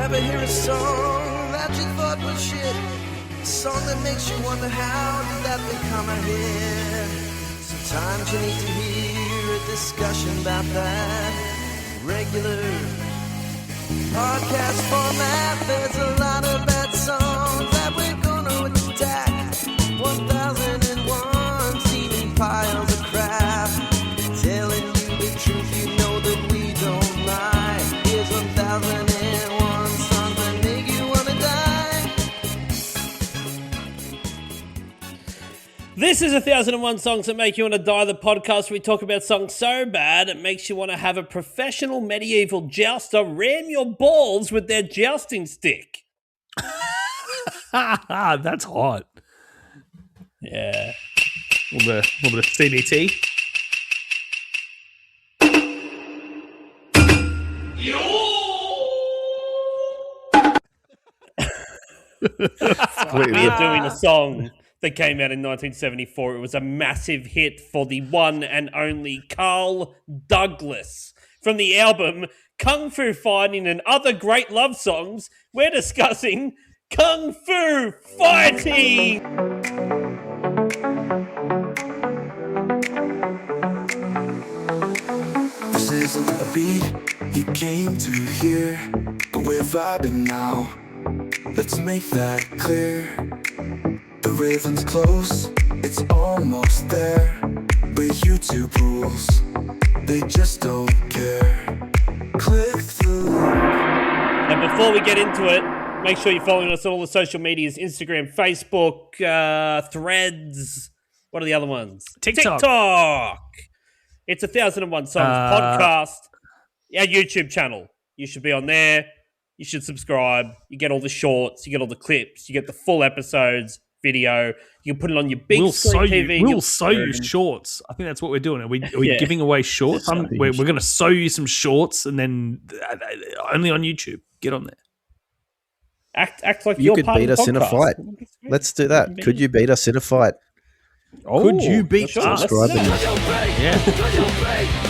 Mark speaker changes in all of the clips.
Speaker 1: ever hear a song that you thought was shit? A song that makes you wonder how did that become a hit? Sometimes you need to hear a discussion about that. Regular podcast format. There's a lot of bad songs that we're gonna attack. 1001 steaming piles of crap. Telling you the truth, you know that we don't lie. Here's 1001 songs that make you wanna die.
Speaker 2: This is 1001 Songs That Make You Want to Die, the podcast where we talk about songs so bad it makes you want to have a professional medieval jouster ram your balls with their jousting stick.
Speaker 3: That's hot.
Speaker 2: Yeah.
Speaker 3: A little bit of CBT.
Speaker 2: We're doing a song that came out in 1974. It was a massive hit for the one and only Carl Douglas. From the album Kung Fu Fighting and Other Great Love Songs, we're discussing Kung Fu Fighting!
Speaker 1: This isn't a beat you came to hear, but we're vibing now. Let's make that clear. The rhythm's close, it's almost there. But YouTube rules, they just don't care. Click the link.
Speaker 2: And before we get into it, make sure you're following us on all the social medias, Instagram, Facebook, Threads. What are the other ones? TikTok. It's 1001 Songs podcast, our YouTube channel. You should be on there. You should subscribe. You get all the shorts. You get all the clips. You get the full episodes, video. You can put it on your big screen TV.
Speaker 3: We'll sew you shorts. I think that's what we're doing. Are we giving away shorts? We're going to sew you some shorts, and then only on YouTube. Get on there.
Speaker 2: Act like
Speaker 4: you
Speaker 2: you're
Speaker 4: could
Speaker 2: part
Speaker 4: beat
Speaker 2: of the
Speaker 4: us in a
Speaker 2: podcast.
Speaker 4: fight. Let's do that. Could you beat us in a fight?
Speaker 3: Could you beat us?
Speaker 4: Subscribe and
Speaker 3: Yeah.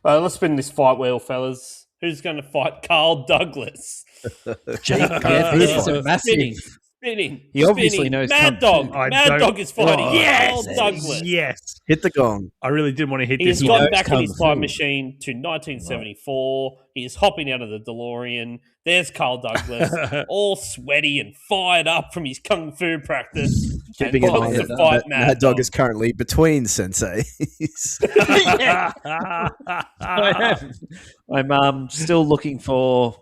Speaker 2: Let's spin this fight wheel, fellas. Who's going to fight Carl Douglas?
Speaker 5: This is a massive.
Speaker 2: Spinning.
Speaker 5: He obviously knows
Speaker 2: Mad
Speaker 5: Kung
Speaker 2: Dog.
Speaker 5: Fu.
Speaker 2: Mad Dog is fighting Carl
Speaker 3: Yes.
Speaker 2: Douglas.
Speaker 3: Yes.
Speaker 4: hit the gong.
Speaker 3: I really did want to hit
Speaker 2: He
Speaker 3: this
Speaker 2: has
Speaker 3: one.
Speaker 2: gone back in
Speaker 5: Kung
Speaker 2: his
Speaker 5: Fu.
Speaker 2: time machine to 1974. He is hopping out of the DeLorean. There's Carl Douglas, all sweaty and fired up from his kung fu practice.
Speaker 4: Keeping
Speaker 2: and
Speaker 4: in
Speaker 2: wants
Speaker 4: mind
Speaker 2: to fight
Speaker 4: that Mad Dog is currently between senseis.
Speaker 5: I'm still looking for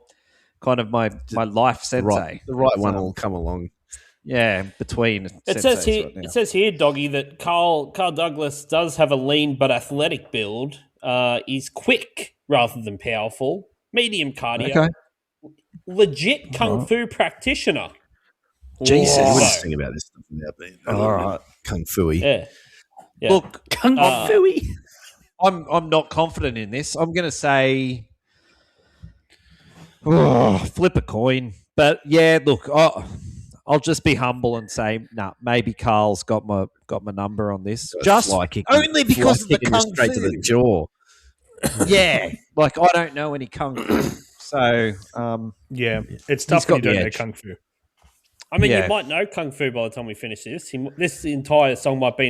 Speaker 5: kind of my life sensei.
Speaker 4: The right one will come along.
Speaker 5: Yeah, between.
Speaker 2: It says
Speaker 5: senseis
Speaker 2: here,
Speaker 5: right now.
Speaker 2: it says here, Doggy, that Carl Douglas does have a lean but athletic build. He's quick rather than powerful, medium cardio,
Speaker 5: Okay.
Speaker 2: legit kung fu practitioner.
Speaker 4: Jesus,
Speaker 2: Whoa.
Speaker 4: I wouldn't think about this stuff without being
Speaker 5: All right.
Speaker 4: kung fu-y.
Speaker 2: Yeah.
Speaker 5: Look,
Speaker 3: Kung
Speaker 2: Uh,
Speaker 3: Fu-y.
Speaker 5: I'm not confident in this. I'm going to say, flip a coin. But yeah, look, I'll just be humble and say, maybe Carl's got my number on this. Just
Speaker 4: Fly kicking-
Speaker 5: only because of
Speaker 4: fly
Speaker 5: the
Speaker 4: kicking you
Speaker 5: kung
Speaker 4: straight
Speaker 5: fu.
Speaker 4: to the jaw.
Speaker 5: Yeah, like I don't know any kung fu, so
Speaker 3: Yeah, it's tough
Speaker 5: got
Speaker 3: when you don't
Speaker 5: the
Speaker 3: know
Speaker 5: edge.
Speaker 3: Kung Fu.
Speaker 2: I mean,
Speaker 5: Yeah.
Speaker 2: you might know kung fu by the time we finish this. This entire song might be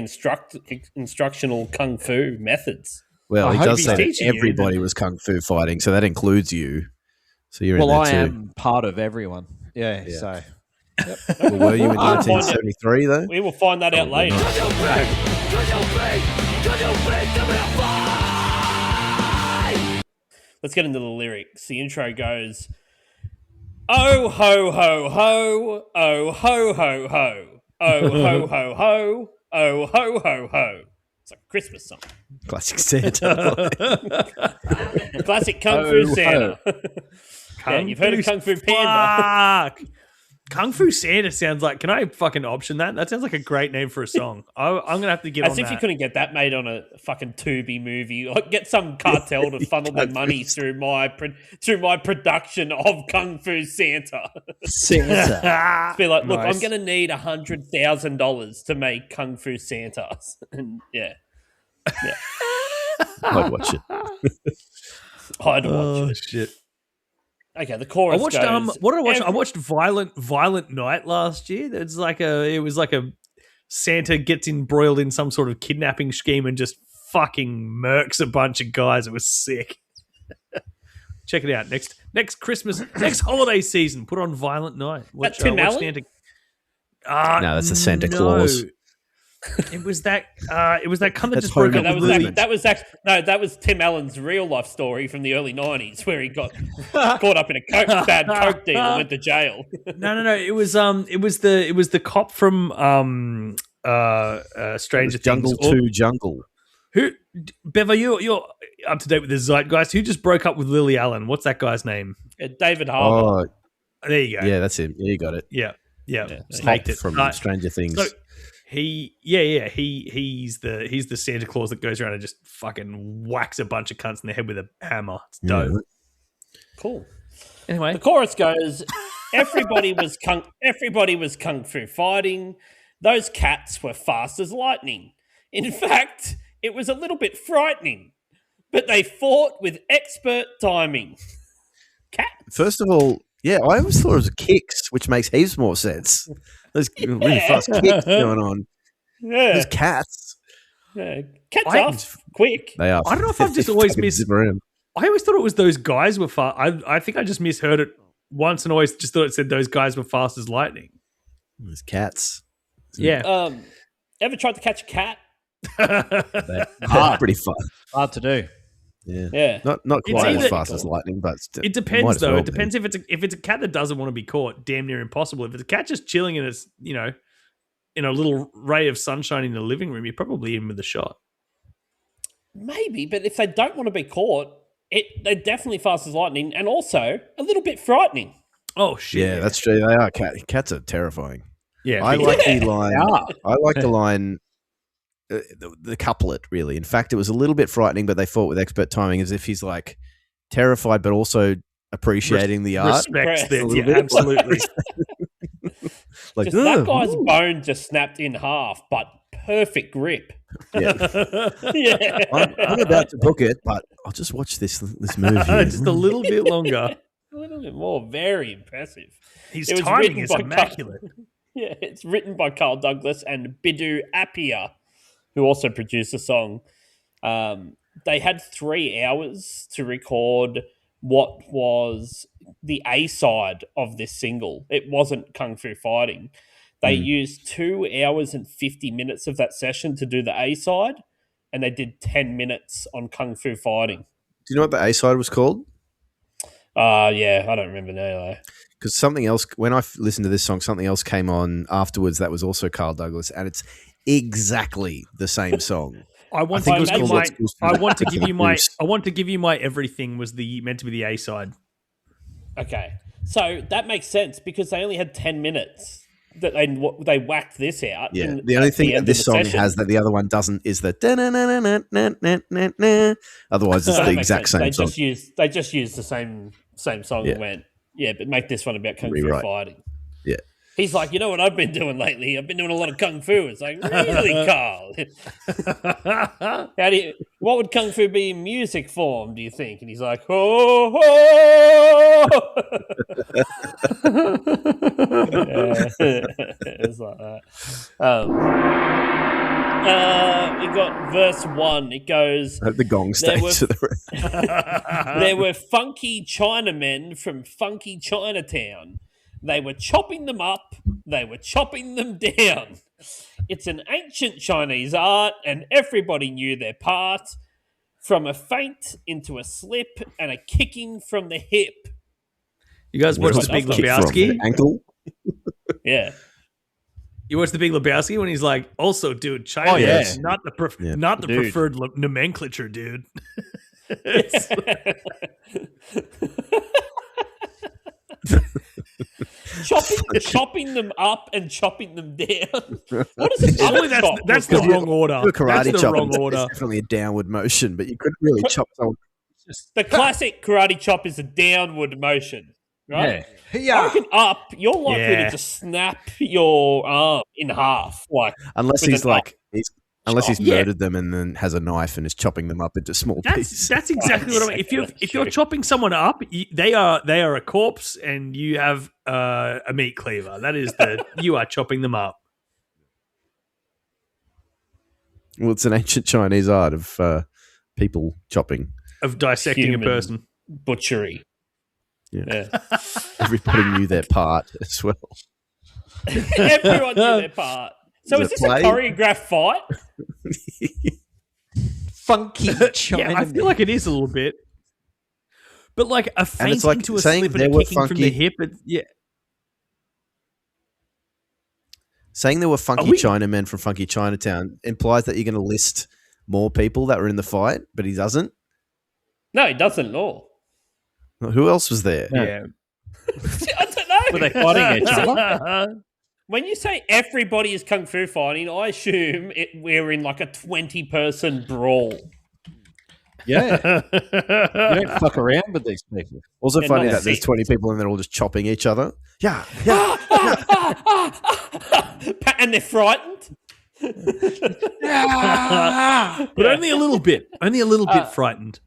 Speaker 2: instructional kung fu methods.
Speaker 4: Well,
Speaker 5: I
Speaker 4: he
Speaker 5: hope
Speaker 4: does
Speaker 5: he's
Speaker 4: say that
Speaker 3: teaching you.
Speaker 4: everybody was kung fu fighting, so that includes you. So you're
Speaker 5: well,
Speaker 4: in
Speaker 5: I
Speaker 4: there too.
Speaker 5: am part of everyone. Yeah.
Speaker 4: Yeah.
Speaker 5: So
Speaker 4: Well, were you in
Speaker 2: I'll find
Speaker 4: 1973 though?
Speaker 2: We will find that out later. Let's get into the lyrics. The intro goes, "Oh ho ho ho, oh ho ho ho, oh ho ho ho, oh ho ho ho." It's like a Christmas song.
Speaker 4: Classic Santa.
Speaker 2: Classic Kung
Speaker 5: Oh,
Speaker 2: Fu
Speaker 5: ho.
Speaker 2: Santa. Yeah, you've heard of Kung Fu Panda.
Speaker 3: Fuck. Kung Fu Santa sounds like. Can I fucking option that? That sounds like a great name for a song. I'm gonna have to get
Speaker 2: As
Speaker 3: on
Speaker 2: if
Speaker 3: that.
Speaker 2: you couldn't get that made on a fucking Tubi movie. Like, get some cartel to funnel their money through my production of Kung Fu Santa.
Speaker 5: Santa.
Speaker 2: Be like, look,
Speaker 3: Nice.
Speaker 2: I'm going to need $100,000 to make Kung Fu Santa. And yeah.
Speaker 4: I'd watch it.
Speaker 2: I'd watch it.
Speaker 3: Shit!
Speaker 2: Okay, the chorus
Speaker 3: I watched
Speaker 2: goes,
Speaker 3: what did I watch? I watched Violent Night last year. It was like a Santa gets embroiled in some sort of kidnapping scheme and just fucking murks a bunch of guys. It was sick. Check it out next Christmas, next holiday season. Put on Violent Night.
Speaker 2: That Tim Allen?
Speaker 3: Santa.
Speaker 4: No, that's the Santa Claus.
Speaker 3: It was that. It was that cunt that
Speaker 4: That's
Speaker 3: just broke
Speaker 4: Home
Speaker 3: up with
Speaker 4: Improvement.
Speaker 3: Lily.
Speaker 2: that was Tim Allen's real life story from the early 90s where he got caught up in a bad coke deal and went to jail.
Speaker 3: No. It was the cop from Stranger
Speaker 4: Jungle
Speaker 3: Things.
Speaker 4: 2 Jungle.
Speaker 3: Who, Bevo, you're up to date with the zeitgeist. Who just broke up with Lily Allen? What's that guy's name?
Speaker 2: David Harbour.
Speaker 4: Oh,
Speaker 3: There you go.
Speaker 4: yeah, that's him. Yeah, you got it.
Speaker 3: Yeah.
Speaker 4: Hop
Speaker 3: Snaked it
Speaker 4: from Stranger Things.
Speaker 3: So he's the Santa Claus that goes around and just fucking whacks a bunch of cunts in the head with a hammer. It's dope.
Speaker 4: Yeah.
Speaker 2: Cool.
Speaker 3: Anyway,
Speaker 2: The chorus goes, everybody was kung fu fighting. Those cats were fast as lightning. In fact, it was a little bit frightening, but they fought with expert timing. Cats.
Speaker 4: First of all, yeah, I always thought it was kicks, which makes heaps more sense. There's really fast kicks going on.
Speaker 2: Yeah.
Speaker 4: There's cats.
Speaker 2: Yeah. Cats
Speaker 3: I-
Speaker 2: off quick.
Speaker 4: They are.
Speaker 3: I don't know if I've just
Speaker 4: They
Speaker 3: always
Speaker 4: fucking
Speaker 3: missed-
Speaker 4: zip around.
Speaker 3: I always thought it was those guys were fast. I think I just misheard it once and always just thought it said those guys were fast as lightning.
Speaker 4: There's cats.
Speaker 3: Yeah.
Speaker 2: Ever tried to catch a cat?
Speaker 4: They're pretty fun.
Speaker 5: Hard to do.
Speaker 4: Yeah.
Speaker 2: Yeah.
Speaker 4: Not
Speaker 3: It's
Speaker 4: quite as
Speaker 3: either-
Speaker 4: fast as lightning, but
Speaker 3: It depends, though. It depends if it's a cat that doesn't want to be caught. Damn near impossible. If it's a cat just chilling in its, in a little ray of sunshine in the living room, you're probably in with a shot.
Speaker 2: Maybe, but if they don't want to be caught, they're definitely fast as lightning and also a little bit frightening.
Speaker 3: Oh shit!
Speaker 4: Yeah, that's true. They are cats are terrifying.
Speaker 3: Yeah,
Speaker 4: I like the
Speaker 5: They
Speaker 4: line.
Speaker 5: are.
Speaker 4: I like the line. The couplet, really. In fact, it was a little bit frightening, but they fought with expert timing, as if he's like terrified, but also appreciating the art.
Speaker 3: respects
Speaker 2: A
Speaker 3: that.
Speaker 4: little
Speaker 3: Yeah,
Speaker 4: bit.
Speaker 3: absolutely.
Speaker 4: Like
Speaker 2: Just that
Speaker 4: "Ugh,
Speaker 2: guy's
Speaker 4: ooh."
Speaker 2: bone just snapped in half, but perfect grip.
Speaker 4: Yeah.
Speaker 2: Yeah.
Speaker 4: I'm about to book it, but I'll just watch this movie.
Speaker 3: Just a little bit longer.
Speaker 2: A little bit more. Very impressive.
Speaker 3: His
Speaker 2: It was
Speaker 3: timing
Speaker 2: written
Speaker 3: is
Speaker 2: by
Speaker 3: immaculate.
Speaker 2: Yeah, it's written by Carl Douglas and Biddu Appiah, who also produced the song. They had 3 hours to record what was the A-side of this single. It wasn't Kung Fu Fighting. They used 2 hours and 50 minutes of that session to do the A-side, and they did 10 minutes on Kung Fu Fighting.
Speaker 4: Do you know what the A side was called?
Speaker 2: Yeah, I don't remember now, though.
Speaker 4: Because something else, when I listened to this song, something else came on afterwards that was also Carl Douglas, and it's exactly the same song.
Speaker 3: I want
Speaker 4: think
Speaker 3: to
Speaker 4: it was
Speaker 3: give you
Speaker 4: called
Speaker 3: my.
Speaker 4: Let's Go
Speaker 3: I want to
Speaker 4: Back to
Speaker 3: give
Speaker 4: the
Speaker 3: you my.
Speaker 4: Roots.
Speaker 3: I want to give you my everything was meant to be the A side.
Speaker 2: Okay, so that makes sense because they only had 10 minutes that they whacked this out.
Speaker 4: Yeah,
Speaker 2: in-
Speaker 4: the only
Speaker 2: at
Speaker 4: thing
Speaker 2: end
Speaker 4: that
Speaker 2: of
Speaker 4: this
Speaker 2: the
Speaker 4: song
Speaker 2: session.
Speaker 4: has that the other one doesn't is the da-na-na-na-na-na-na-na. Otherwise, it's
Speaker 2: So
Speaker 4: the
Speaker 2: that makes
Speaker 4: exact
Speaker 2: sense.
Speaker 4: same song.
Speaker 2: They just used the same song
Speaker 4: Yeah.
Speaker 2: and went, yeah, but make this one about Kung
Speaker 4: Rewrite.
Speaker 2: Fu fighting.
Speaker 4: Yeah.
Speaker 2: He's like, you know what I've been doing lately? I've been doing a lot of Kung Fu. It's like, really, Carl? What would Kung Fu be in music form, do you think? And he's like, oh, it's like that. We got verse 1. It goes,
Speaker 4: I hope the gong
Speaker 2: There
Speaker 4: stays
Speaker 2: were-
Speaker 4: to the
Speaker 2: there were funky Chinamen from funky Chinatown. They were chopping them up. They were chopping them down. It's an ancient Chinese art, and everybody knew their part. From a feint into a slip and a kicking from the hip.
Speaker 3: You guys watch
Speaker 2: Where's
Speaker 3: the
Speaker 2: my
Speaker 3: Big
Speaker 2: kick
Speaker 3: Lebowski?
Speaker 4: The ankle.
Speaker 2: Yeah.
Speaker 3: You watch the Big Lebowski when he's like, also, dude, China
Speaker 5: Oh, yeah.
Speaker 3: is not the
Speaker 4: Yeah.
Speaker 3: not the
Speaker 5: Dude.
Speaker 3: preferred nomenclature, dude.
Speaker 2: chopping them up and chopping them down. What is it?
Speaker 3: Surely that's the wrong order.
Speaker 4: Do a karate
Speaker 3: That's the
Speaker 4: chop.
Speaker 3: wrong
Speaker 4: It's
Speaker 3: order.
Speaker 4: definitely a downward motion, but you couldn't really chop someone.
Speaker 2: The classic karate chop is a downward motion, right?
Speaker 5: Yeah.
Speaker 2: I reckon up, you're likely
Speaker 3: Yeah.
Speaker 2: to just snap your arm in half. Like
Speaker 4: Unless
Speaker 2: with
Speaker 4: he's
Speaker 2: an
Speaker 4: like, Unless he's
Speaker 3: Yeah.
Speaker 4: murdered them and then has a knife and is chopping them up into small pieces.
Speaker 3: That's exactly what I mean. If you're chopping someone up, they are a corpse, and you have a meat cleaver. That is you are chopping them up.
Speaker 4: Well, it's an ancient Chinese art of people chopping.
Speaker 3: Of dissecting
Speaker 2: Human
Speaker 3: a person.
Speaker 2: butchery.
Speaker 4: Yeah.
Speaker 2: Yeah.
Speaker 4: Everybody knew their part as well.
Speaker 2: Everyone knew their part. So
Speaker 4: Is
Speaker 2: is
Speaker 4: it
Speaker 2: this
Speaker 4: play?
Speaker 2: a choreographed fight?
Speaker 5: Funky
Speaker 3: Yeah,
Speaker 5: China.
Speaker 3: I feel like it is a little bit. But like a feint
Speaker 4: it's like
Speaker 3: into a
Speaker 4: saying
Speaker 3: slip and
Speaker 4: there
Speaker 3: a
Speaker 4: were
Speaker 3: kicking from the
Speaker 4: funky-
Speaker 3: hip. Yeah.
Speaker 4: Saying there were funky
Speaker 3: we-
Speaker 4: Chinamen from Funky Chinatown implies that you're going to list more people that were in the fight, but he doesn't.
Speaker 2: No, it doesn't at all.
Speaker 4: Who else was there?
Speaker 3: Yeah.
Speaker 2: I don't know.
Speaker 5: Were they fighting each other?
Speaker 2: When you say everybody is kung fu fighting, I assume we're in like a 20-person brawl.
Speaker 5: Yeah. You don't fuck around with these people.
Speaker 4: Also
Speaker 2: Yeah,
Speaker 4: funny
Speaker 2: not
Speaker 4: that there's
Speaker 2: sick.
Speaker 4: 20 people and they're all just chopping each other. Yeah.
Speaker 2: And they're frightened.
Speaker 3: But only a little bit. Only a little bit frightened.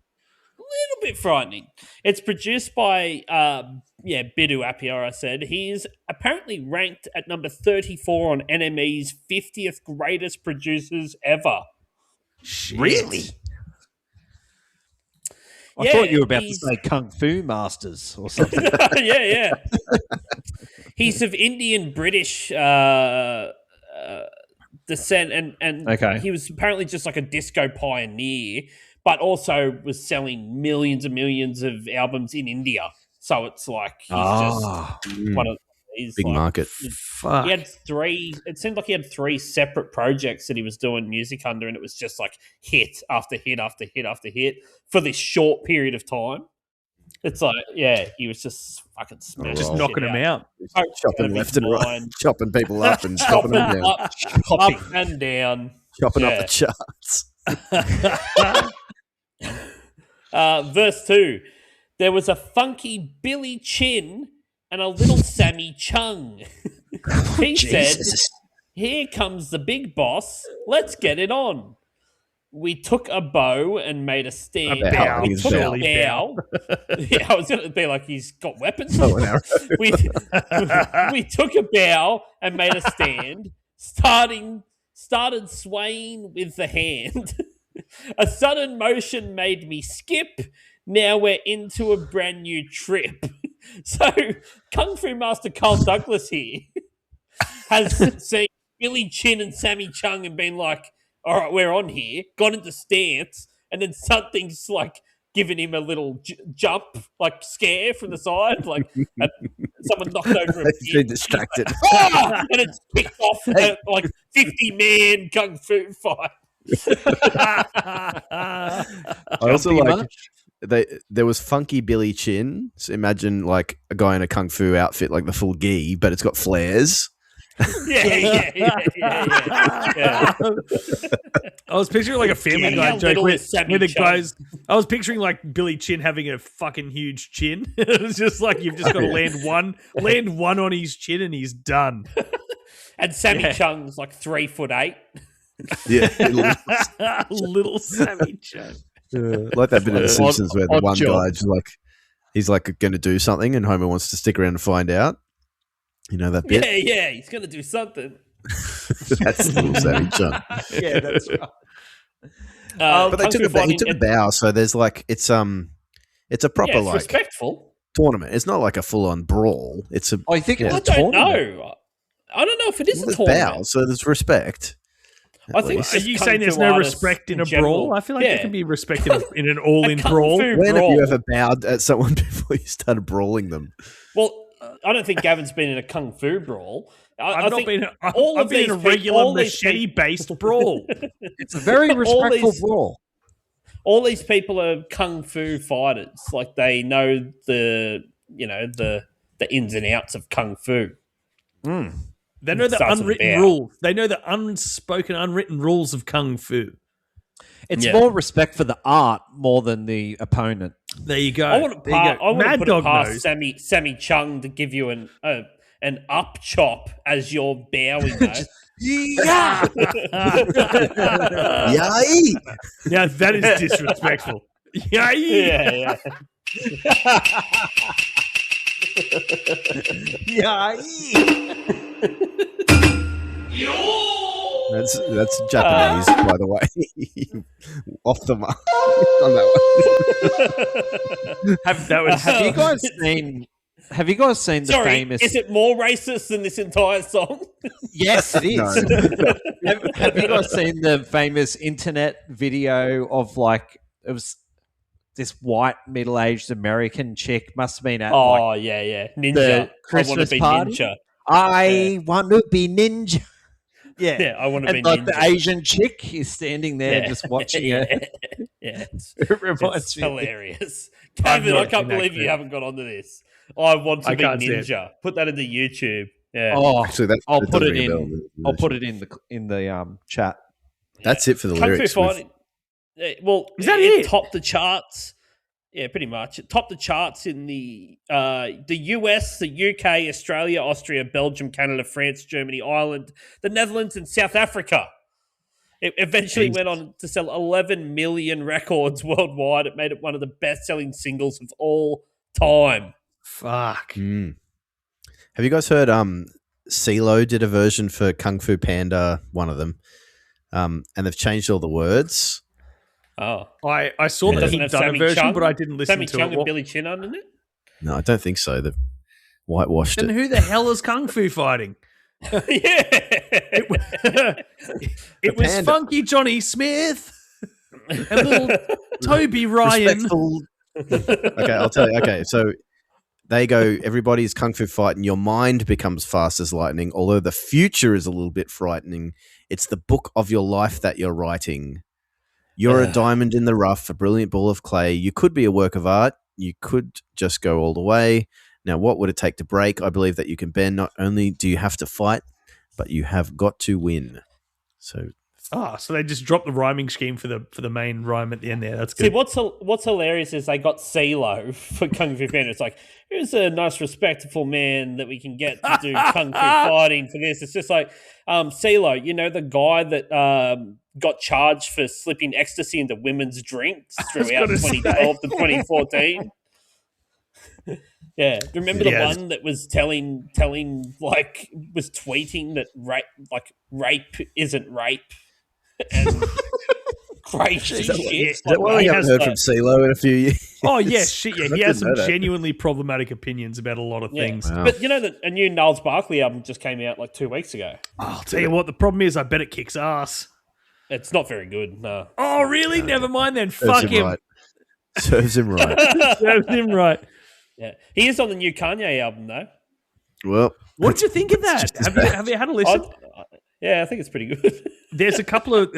Speaker 2: Little bit frightening. It's produced by Bidu Appiah, I said. He's apparently ranked at number 34 on NME's 50th greatest producers ever.
Speaker 3: Really?
Speaker 5: I thought you were about to
Speaker 2: he's-
Speaker 5: say Kung Fu Masters or something.
Speaker 2: yeah. He's of Indian British descent, and
Speaker 5: Okay.
Speaker 2: he was apparently just like a disco pioneer, but also was selling millions and millions of albums in India. So it's like he's just one of these
Speaker 4: Big
Speaker 2: like,
Speaker 4: market.
Speaker 3: Fuck.
Speaker 2: He had three. It seemed like he had three separate projects that he was doing music under, and it was just like hit after hit after hit after hit for this short period of time. It's like, yeah, he was just fucking smashing,
Speaker 3: Just
Speaker 2: shit
Speaker 3: knocking them out.
Speaker 4: Chopping left and right. Chopping people up and chopping them down.
Speaker 2: up and down.
Speaker 4: Chopping
Speaker 2: Yeah.
Speaker 4: up the charts.
Speaker 2: Verse 2. There was a funky Billy Chin and a little Sammy Chung. He said, "Here comes the big boss. Let's get it on." We took a bow and made a stand.
Speaker 4: A bow.
Speaker 2: We
Speaker 4: His
Speaker 2: took
Speaker 4: bow.
Speaker 2: a bow. Yeah, I was going to be like, he's got weapons.
Speaker 4: Oh, an arrow.
Speaker 2: we took a bow and made a stand, started swaying with the hand. A sudden motion made me skip. Now we're into a brand new trip. So Kung Fu Master Carl Douglas here has seen Billy Chin and Sammy Chung and been like, all right, we're on here, got into stance, and then something's like giving him a little jump, like scare from the side, like someone knocked over a
Speaker 4: He's been distracted.
Speaker 2: and it's kicked off a, like 50-man kung fu fight.
Speaker 4: I also
Speaker 5: Jumpy
Speaker 4: like
Speaker 5: much?
Speaker 4: there was Funky Billy Chin. So imagine like a guy in a kung fu outfit, like the full gi, but it's got flares.
Speaker 2: Yeah.
Speaker 3: I was picturing like a Family
Speaker 2: Yeah,
Speaker 3: Guy
Speaker 2: how
Speaker 3: joke
Speaker 2: little
Speaker 3: where
Speaker 2: is Sammy
Speaker 3: the
Speaker 2: Chung?
Speaker 3: guys. I was picturing like Billy Chin having a fucking huge chin. It was just like you've just got to land one on his chin and he's done.
Speaker 2: And Sammy Chung's like 3'8".
Speaker 4: Yeah,
Speaker 3: Little Sammy Chung.
Speaker 4: like that bit of The Simpsons where the
Speaker 5: odd
Speaker 4: one
Speaker 5: job.
Speaker 4: guy's like, he's like going to do something, and Homer wants to stick around and find out. You know that bit?
Speaker 2: Yeah, he's gonna do something.
Speaker 4: That's little Sammy Chung.
Speaker 3: Yeah, that's right.
Speaker 4: But they
Speaker 2: Kung
Speaker 4: took
Speaker 2: Fu
Speaker 4: he
Speaker 2: fighting,
Speaker 4: took a bow, so there's like it's a proper
Speaker 2: yeah, it's
Speaker 4: like
Speaker 2: respectful.
Speaker 4: tournament. It's not like a full on brawl. It's a
Speaker 5: I think
Speaker 4: Yeah.
Speaker 2: I
Speaker 5: it's a
Speaker 2: don't
Speaker 5: tournament.
Speaker 2: know. I don't know if it is a
Speaker 4: there's
Speaker 2: tournament.
Speaker 4: bow, so there's respect.
Speaker 2: I think
Speaker 4: least.
Speaker 3: Are
Speaker 2: it's
Speaker 3: you
Speaker 2: Kung
Speaker 3: saying there's
Speaker 2: Fu
Speaker 3: no
Speaker 2: artists
Speaker 3: respect in a
Speaker 2: general.
Speaker 3: brawl? I feel like
Speaker 2: Yeah.
Speaker 3: there can be respect in an all-in
Speaker 2: A Kung
Speaker 3: brawl.
Speaker 2: Fu
Speaker 4: When have you
Speaker 2: brawl.
Speaker 4: ever bowed at someone before you started brawling them?
Speaker 2: Well, I don't think Gavin's been in a kung fu brawl.
Speaker 3: I've not been.
Speaker 2: all
Speaker 3: I've
Speaker 2: of
Speaker 3: been in a
Speaker 2: these people-
Speaker 3: regular
Speaker 2: all these
Speaker 3: machete-based brawl.
Speaker 5: It's a very respectful
Speaker 2: these-
Speaker 5: brawl.
Speaker 2: All these people are kung fu fighters. Like they know the ins and outs of kung fu.
Speaker 3: They know the
Speaker 2: Starts with
Speaker 3: unwritten
Speaker 2: bow.
Speaker 3: rules. They know the unspoken, unwritten rules of kung fu.
Speaker 5: It's
Speaker 2: Yeah.
Speaker 5: more respect for the art more than the opponent.
Speaker 3: There you go.
Speaker 2: I want to
Speaker 3: There you go. Mad
Speaker 2: put
Speaker 3: Dog
Speaker 2: it past
Speaker 3: knows.
Speaker 2: Sammy Chung to give you an up chop as you're bowing. Though.
Speaker 5: Yeah.
Speaker 4: Yay!
Speaker 3: Now that is disrespectful. Yeah.
Speaker 2: Yeah.
Speaker 4: That's Japanese, by the way. Off the mark on that one.
Speaker 5: Have you guys seen? Have you guys seen the
Speaker 2: Sorry,
Speaker 5: famous?
Speaker 2: is it more racist than this entire song?
Speaker 5: Yes, it is.
Speaker 4: No.
Speaker 5: have you guys seen the famous internet video of like it was this white middle-aged American chick must have been at
Speaker 2: Oh,
Speaker 5: like
Speaker 2: yeah.
Speaker 5: the
Speaker 2: Ninja. I want
Speaker 5: Christmas
Speaker 2: to be
Speaker 5: party?
Speaker 2: ninja.
Speaker 5: I want to be ninja. Yeah.
Speaker 2: Yeah, I want to be
Speaker 5: And like
Speaker 2: ninja.
Speaker 5: the Asian chick is standing there just watching it.
Speaker 2: Yeah, it's
Speaker 5: Reminds me.
Speaker 2: hilarious.
Speaker 3: I've
Speaker 2: David,
Speaker 3: not
Speaker 2: I can't
Speaker 3: seen that
Speaker 2: believe you
Speaker 3: clip.
Speaker 2: haven't got onto this. I want to
Speaker 3: I
Speaker 2: be
Speaker 3: can't see it.
Speaker 2: ninja. Put that into YouTube. Yeah.
Speaker 5: Oh,
Speaker 4: Actually, that,
Speaker 5: I'll
Speaker 4: that
Speaker 5: put
Speaker 4: doesn't
Speaker 5: it
Speaker 4: ring a bell.
Speaker 5: in. I'll put it in the chat.
Speaker 4: That's it for the
Speaker 2: Kung Fu
Speaker 4: lyrics. We've-
Speaker 2: Fighting. Well,
Speaker 3: Is that it?
Speaker 2: topped the charts. Yeah, pretty much. It topped the charts in the US, the UK, Australia, Austria, Belgium, Canada, France, Germany, Ireland, the Netherlands, and South Africa. It eventually went on to sell 11 million records worldwide. It made it one of the best-selling singles of all time.
Speaker 3: Fuck.
Speaker 4: Mm. Have you guys heard CeeLo did a version for Kung Fu Panda, one of them, and they've changed all the words.
Speaker 2: Oh,
Speaker 3: I saw
Speaker 2: It
Speaker 3: that
Speaker 2: doesn't
Speaker 3: he'd
Speaker 2: have
Speaker 3: done a
Speaker 2: Sammy
Speaker 3: version,
Speaker 2: Chung?
Speaker 3: but I didn't listen
Speaker 2: Sammy
Speaker 3: to
Speaker 2: Chung
Speaker 3: it.
Speaker 2: and Billy Chin on it?
Speaker 4: No, I don't think so. They've whitewashed
Speaker 3: Then
Speaker 4: it.
Speaker 3: who the hell is Kung Fu fighting?
Speaker 2: Yeah.
Speaker 3: It was
Speaker 4: panda.
Speaker 3: Funky Johnny Smith and little Toby Ryan.
Speaker 4: Respectful. Okay, I'll tell you. Okay, so they go, everybody's Kung Fu fighting. Your mind becomes fast as lightning, although the future is a little bit frightening. It's the book of your life that you're writing. You're a diamond in the rough, a brilliant ball of clay. You could be a work of art. You could just go all the way. Now, what would it take to break? I believe that you can bend. Not only do you have to fight, but you have got to win. So,
Speaker 3: So they just dropped the rhyming scheme for the main rhyme at the end there. That's
Speaker 2: See,
Speaker 3: good.
Speaker 2: what's hilarious is they got CeeLo for Kung Fu Panda. It's like, who's a nice, respectable man that we can get to do Kung Fu fighting for this? It's just like, CeeLo, you know, the guy that got charged for slipping ecstasy into women's drinks throughout 2012 to 2014. Yeah, remember the one that was telling like was tweeting that rape isn't rape and crazy shit.
Speaker 4: is that what we haven't heard from CeeLo in a few years?
Speaker 3: Oh, yeah, shit, yeah. He
Speaker 4: I
Speaker 3: has
Speaker 4: didn't know
Speaker 3: some
Speaker 4: that.
Speaker 3: genuinely problematic opinions about a lot of things.
Speaker 4: Wow.
Speaker 2: But you know that a new Niles Barkley album just came out like 2 weeks ago.
Speaker 3: I'll tell you what, the problem is I bet it kicks ass.
Speaker 2: It's not very good. No.
Speaker 3: Oh, really? Never mind then.
Speaker 4: Serves
Speaker 3: Fuck
Speaker 4: him
Speaker 3: him.
Speaker 4: right. Serves him right.
Speaker 3: Serves him right.
Speaker 2: Yeah, he is on the new Kanye album though.
Speaker 4: Well,
Speaker 3: What did you think of that? Have you had a listen?
Speaker 2: Yeah, I think it's pretty good.
Speaker 3: There's a couple of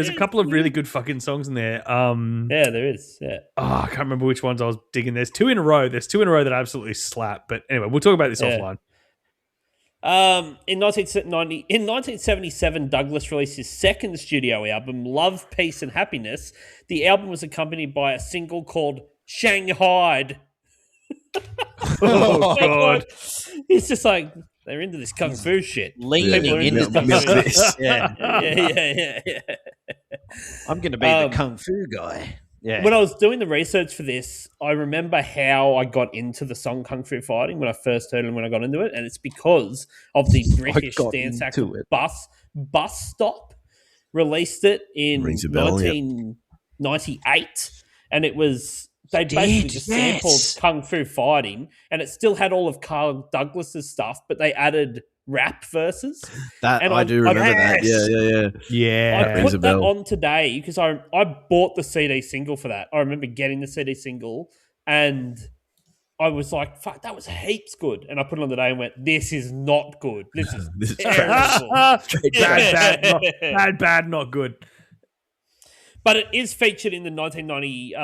Speaker 3: really good fucking songs in there.
Speaker 2: Yeah, there is. Yeah.
Speaker 3: Oh, I can't remember which ones I was digging. There's two in a row that absolutely slap. But anyway, we'll talk about this offline.
Speaker 2: In 1977, Douglas released his second studio album, Love, Peace, and Happiness. The album was accompanied by a single called Shanghai.
Speaker 3: Oh God!
Speaker 2: It's just like they're into this kung fu shit.
Speaker 5: Leaning
Speaker 2: People are into
Speaker 5: into
Speaker 2: this kung fu.
Speaker 5: this. Yeah.
Speaker 2: Yeah.
Speaker 5: I'm going to be the kung fu guy. Yeah.
Speaker 2: When I was doing the research for this, I remember how I got into the song Kung Fu Fighting when I first heard it and when I got into it, and it's because of the British
Speaker 4: got
Speaker 2: dance act
Speaker 4: into it.
Speaker 2: Bus Stop released it in
Speaker 4: Rings a bell, yep.
Speaker 2: 1998, and it was they basically just sampled Kung Fu Fighting, and it still had all of Carl Douglas's stuff, but they added rap verses.
Speaker 4: that
Speaker 2: And
Speaker 4: I do remember that.
Speaker 3: Yeah.
Speaker 2: I
Speaker 4: Rings a
Speaker 2: put that
Speaker 4: bell.
Speaker 2: on today because I bought the CD single for that. I remember getting the CD single and I was like, fuck, that was heaps good. And I put it on today and went, this is not good. This is
Speaker 4: This is
Speaker 2: terrible.
Speaker 3: Bad, not good.
Speaker 2: But it is featured in the 1990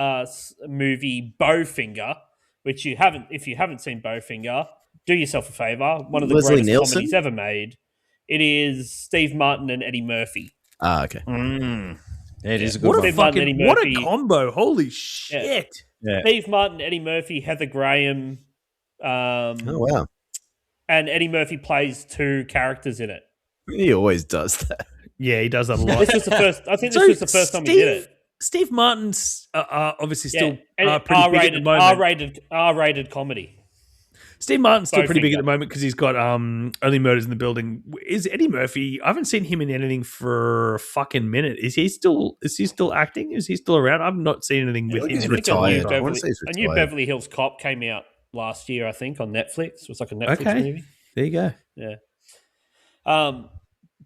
Speaker 2: movie Bowfinger, which if you haven't seen Bowfinger, do yourself a favor. One of the
Speaker 4: Leslie
Speaker 2: greatest
Speaker 4: Nielsen?
Speaker 2: comedies ever made. It is Steve Martin and Eddie Murphy.
Speaker 4: Ah, okay.
Speaker 5: It is a good
Speaker 3: What
Speaker 5: one.
Speaker 3: a
Speaker 2: Steve Martin,
Speaker 3: fucking
Speaker 2: Eddie
Speaker 3: what a
Speaker 2: Murphy.
Speaker 3: combo! Holy shit!
Speaker 5: Yeah.
Speaker 2: Steve Martin, Eddie Murphy, Heather Graham,
Speaker 4: Oh wow,
Speaker 2: and Eddie Murphy plays two characters in it.
Speaker 4: he always does that.
Speaker 3: Yeah, he does that a lot.
Speaker 2: This was the first. I think this was the first time he did it.
Speaker 3: Steve Martin's obviously still
Speaker 2: and
Speaker 3: pretty big at the moment.
Speaker 2: R-rated comedy.
Speaker 3: Steve Martin's still pretty big at
Speaker 2: Bowfinger.
Speaker 3: the moment because he's got Only Murders in the Building. Is Eddie Murphy? I haven't seen him in anything for a fucking minute. Is he still acting? Is he still around? I've not seen anything with him.
Speaker 4: he's
Speaker 2: I think
Speaker 4: retired.
Speaker 2: A
Speaker 4: I wanna say he's
Speaker 2: new
Speaker 4: retired.
Speaker 2: Beverly Hills Cop came out last year, I think, on Netflix. It was like a Netflix movie.
Speaker 3: There you go.
Speaker 2: Yeah.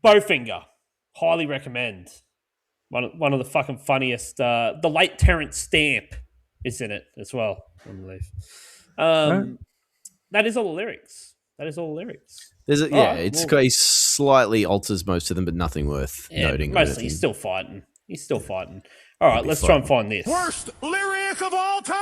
Speaker 2: Bowfinger, highly recommend. One of the fucking funniest. The late Terrence Stamp is in it as well, I believe. That is all the lyrics.
Speaker 4: There's
Speaker 2: All right,
Speaker 4: he slightly alters most of them, but nothing worth noting. or
Speaker 2: Mostly,
Speaker 4: anything.
Speaker 2: he's still fighting. All right,
Speaker 4: be
Speaker 2: let's try and
Speaker 4: fighting.
Speaker 2: find this.
Speaker 6: Worst lyric of all time!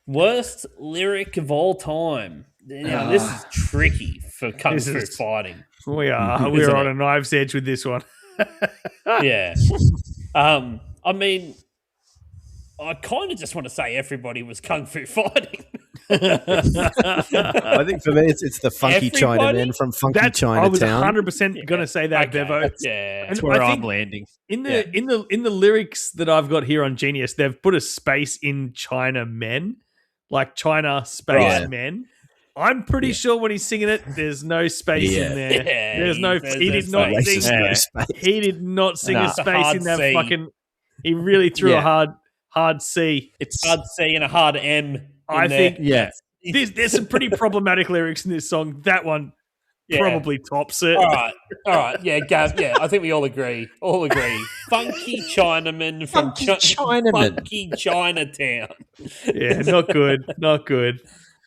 Speaker 2: Worst lyric of all time. Now, this is tricky for kung fu fighting.
Speaker 3: We're
Speaker 2: Isn't
Speaker 3: on
Speaker 2: it?
Speaker 3: a knife's edge with this one.
Speaker 2: Yeah. I mean, I kind of just want to say everybody was kung fu fighting.
Speaker 4: I think for me, it's the funky
Speaker 2: Everybody?
Speaker 4: Chinaman from Funky
Speaker 3: I was
Speaker 4: Chinatown.
Speaker 3: 100% going to say that,
Speaker 2: Okay,
Speaker 3: Bevo.
Speaker 2: Yeah.
Speaker 3: And
Speaker 5: That's where
Speaker 3: I
Speaker 5: I'm
Speaker 3: think
Speaker 5: landing.
Speaker 3: in the lyrics that I've got here on Genius, they've put a space in China men, like China space
Speaker 4: Right.
Speaker 3: men. I'm pretty sure when he's singing it, there's no space
Speaker 4: Yeah.
Speaker 3: in there.
Speaker 2: Yeah,
Speaker 3: There's no.
Speaker 2: there's
Speaker 3: He
Speaker 2: no
Speaker 3: did not
Speaker 2: space.
Speaker 3: sing.
Speaker 4: Racist no
Speaker 5: Yeah.
Speaker 4: space.
Speaker 3: He did not sing
Speaker 5: Nah.
Speaker 3: a space
Speaker 2: Hard
Speaker 3: in that
Speaker 2: C.
Speaker 3: fucking. He really threw
Speaker 5: Yeah.
Speaker 3: a hard C.
Speaker 5: It's
Speaker 2: Hard C and a hard M. In
Speaker 3: I
Speaker 2: there.
Speaker 3: think
Speaker 5: yeah.
Speaker 3: there's some pretty problematic lyrics in this song. That one
Speaker 2: Yeah.
Speaker 3: probably tops it.
Speaker 2: All right. Yeah, Gav. Yeah, I think we all agree. Funky Chinaman from
Speaker 5: Funky Chinaman.
Speaker 2: Funky Chinatown.
Speaker 3: Yeah, not good. Not good.